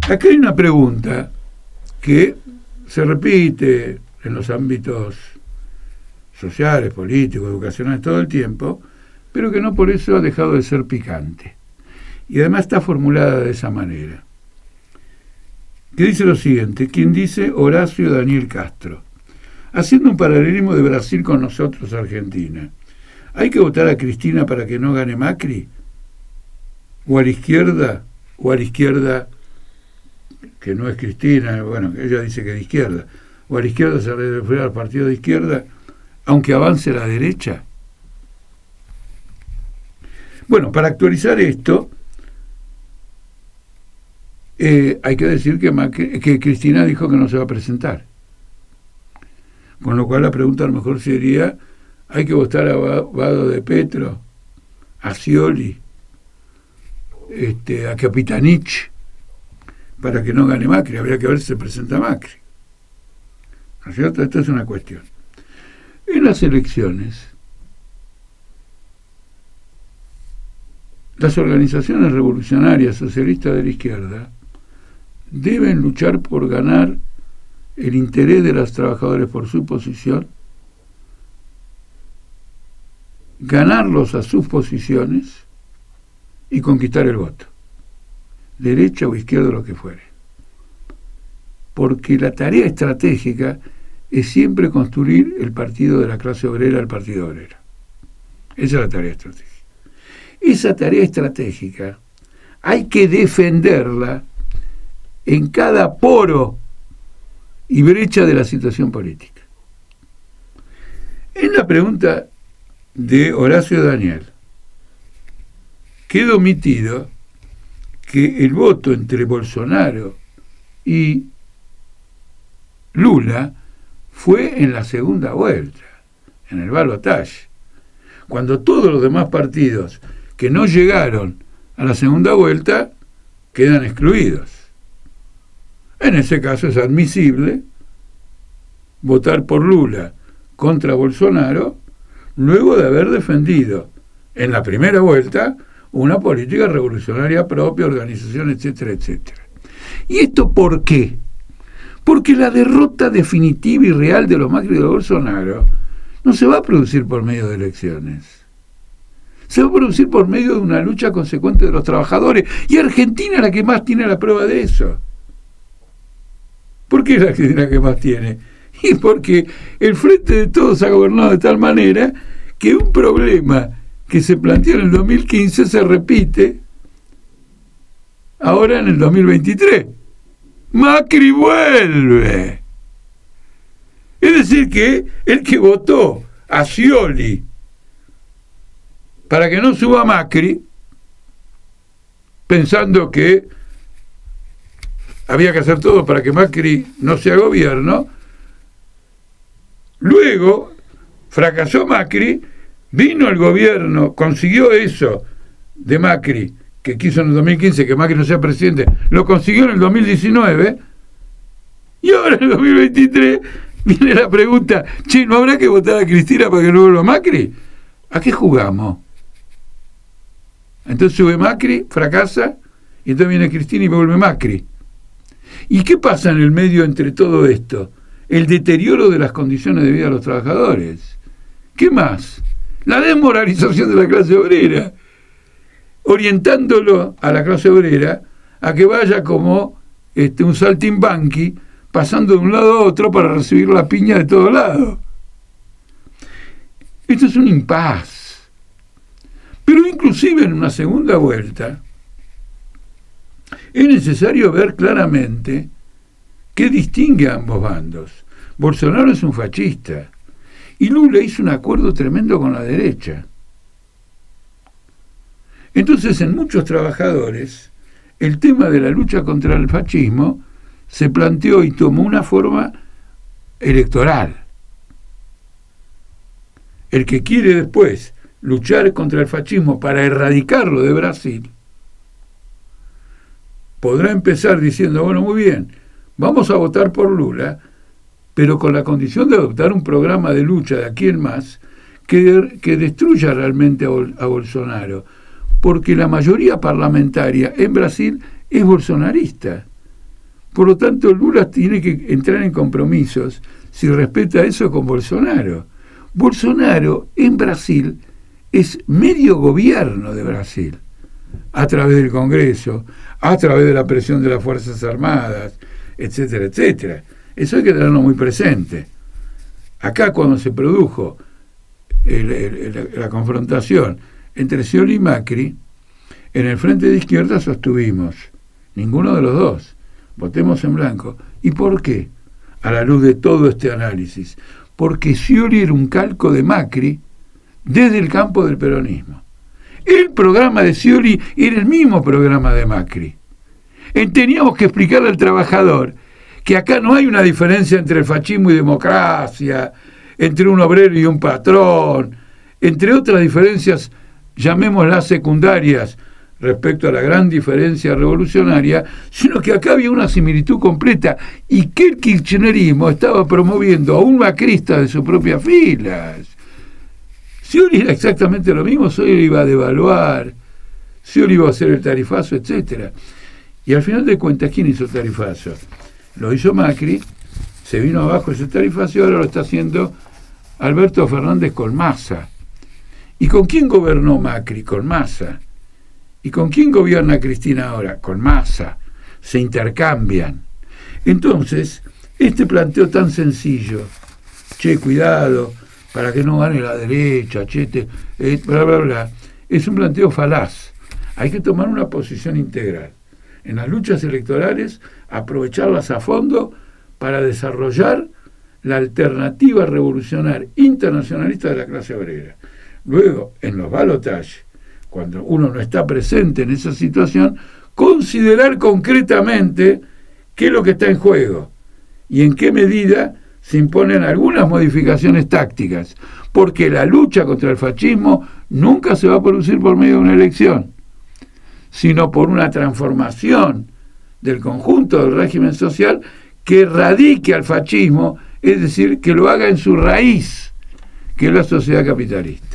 Acá hay una pregunta que se repite en los ámbitos sociales, políticos, educacionales todo el tiempo, pero que no por eso ha dejado de ser picante. Y además está formulada de esa manera. Que dice lo siguiente, quien dice Horacio Daniel Castro, haciendo un paralelismo de Brasil con nosotros, Argentina, ¿hay que votar a Cristina para que no gane Macri? ¿O a la izquierda que no es Cristina, bueno, ella dice que de izquierda, o a la izquierda se refiere al partido de izquierda, aunque avance la derecha? Bueno, para actualizar esto, hay que decir que Cristina dijo que no se va a presentar. Con lo cual la pregunta a lo mejor sería, ¿hay que votar a Vado de Petro, a Scioli, a Capitanich, para que no gane Macri? Habría que ver si se presenta Macri. ¿No es cierto? Esta es una cuestión. En las elecciones, las organizaciones revolucionarias socialistas de la izquierda deben luchar por ganar el interés de los trabajadores por su posición, ganarlos a sus posiciones y conquistar el voto, derecha o izquierda, lo que fuere. Porque la tarea estratégica es siempre construir el partido de la clase obrera, el partido obrero. Esa es la tarea estratégica. Esa tarea estratégica hay que defenderla en cada poro y brecha de la situación política. En la pregunta de Horacio Daniel queda omitido que el voto entre Bolsonaro y Lula fue en la segunda vuelta, en el balotaje, cuando todos los demás partidos que no llegaron a la segunda vuelta quedan excluidos. En ese caso es admisible votar por Lula contra Bolsonaro luego de haber defendido en la primera vuelta una política revolucionaria propia, organización, etcétera, etcétera. ¿Y esto por qué? Porque la derrota definitiva y real de los Macri y de Bolsonaro no se va a producir por medio de elecciones. Se va a producir por medio de una lucha consecuente de los trabajadores. Y Argentina es la que más tiene la prueba de eso. ¿Por qué es la que más tiene? Y porque el Frente de Todos ha gobernado de tal manera que un problema que se planteó en el 2015 se repite ahora en el 2023. Macri vuelve. Es decir que el que votó a Scioli para que no suba Macri, pensando que había que hacer todo para que Macri no sea gobierno, luego fracasó Macri, vino el gobierno, consiguió eso de Macri, que quiso en el 2015 que Macri no sea presidente, lo consiguió en el 2019, y ahora en el 2023 viene la pregunta, che, ¿no habrá que votar a Cristina para que no vuelva Macri? ¿A qué jugamos? Entonces sube Macri, fracasa, y entonces viene Cristina y vuelve Macri. ¿Y qué pasa en el medio entre todo esto? El deterioro de las condiciones de vida de los trabajadores. ¿Qué más? La desmoralización de la clase obrera, orientándolo a la clase obrera a que vaya como un saltimbanqui, pasando de un lado a otro para recibir la piña de todos lados. Esto es un impas. Pero inclusive en una segunda vuelta es necesario ver claramente qué distingue a ambos bandos. Bolsonaro es un fascista y Lula hizo un acuerdo tremendo con la derecha. Entonces, en muchos trabajadores, el tema de la lucha contra el fascismo se planteó y tomó una forma electoral. El que quiere después luchar contra el fascismo para erradicarlo de Brasil, podrá empezar diciendo, bueno, muy bien, vamos a votar por Lula, pero con la condición de adoptar un programa de lucha de aquí en más que destruya realmente a Bolsonaro, porque la mayoría parlamentaria en Brasil es bolsonarista. Por lo tanto, Lula tiene que entrar en compromisos, si respeta eso, con Bolsonaro. Bolsonaro en Brasil es medio gobierno de Brasil, a través del Congreso, a través de la presión de las Fuerzas Armadas, etcétera, etcétera. Eso hay que tenerlo muy presente. Acá, cuando se produjo la confrontación entre Scioli y Macri, en el frente de izquierda sostuvimos, ninguno de los dos, votemos en blanco. ¿Y por qué? A la luz de todo este análisis. Porque Scioli era un calco de Macri desde el campo del peronismo. El programa de Scioli era el mismo programa de Macri. Teníamos que explicarle al trabajador que acá no hay una diferencia entre el fascismo y democracia, entre un obrero y un patrón, entre otras diferencias, llamémoslas secundarias, respecto a la gran diferencia revolucionaria, sino que acá había una similitud completa y que el kirchnerismo estaba promoviendo a un macrista de sus propias filas. Scioli era exactamente lo mismo, Scioli iba a devaluar, Scioli iba a hacer el tarifazo, etcétera. Y al final de cuentas, ¿quién hizo el tarifazo? Lo hizo Macri, se vino abajo ese tarifazo y ahora lo está haciendo Alberto Fernández con Massa. ¿Y con quién gobernó Macri? Con Massa. ¿Y con quién gobierna Cristina ahora? Con Massa. Se intercambian. Entonces, este planteo tan sencillo, che, cuidado, para que no gane la derecha, bla, bla, bla, es un planteo falaz. Hay que tomar una posición integral. En las luchas electorales, aprovecharlas a fondo para desarrollar la alternativa revolucionaria internacionalista de la clase obrera. Luego, en los balotajes, cuando uno no está presente en esa situación, considerar concretamente qué es lo que está en juego y en qué medida se imponen algunas modificaciones tácticas, porque la lucha contra el fascismo nunca se va a producir por medio de una elección, sino por una transformación del conjunto del régimen social que erradique al fascismo, es decir, que lo haga en su raíz, que es la sociedad capitalista.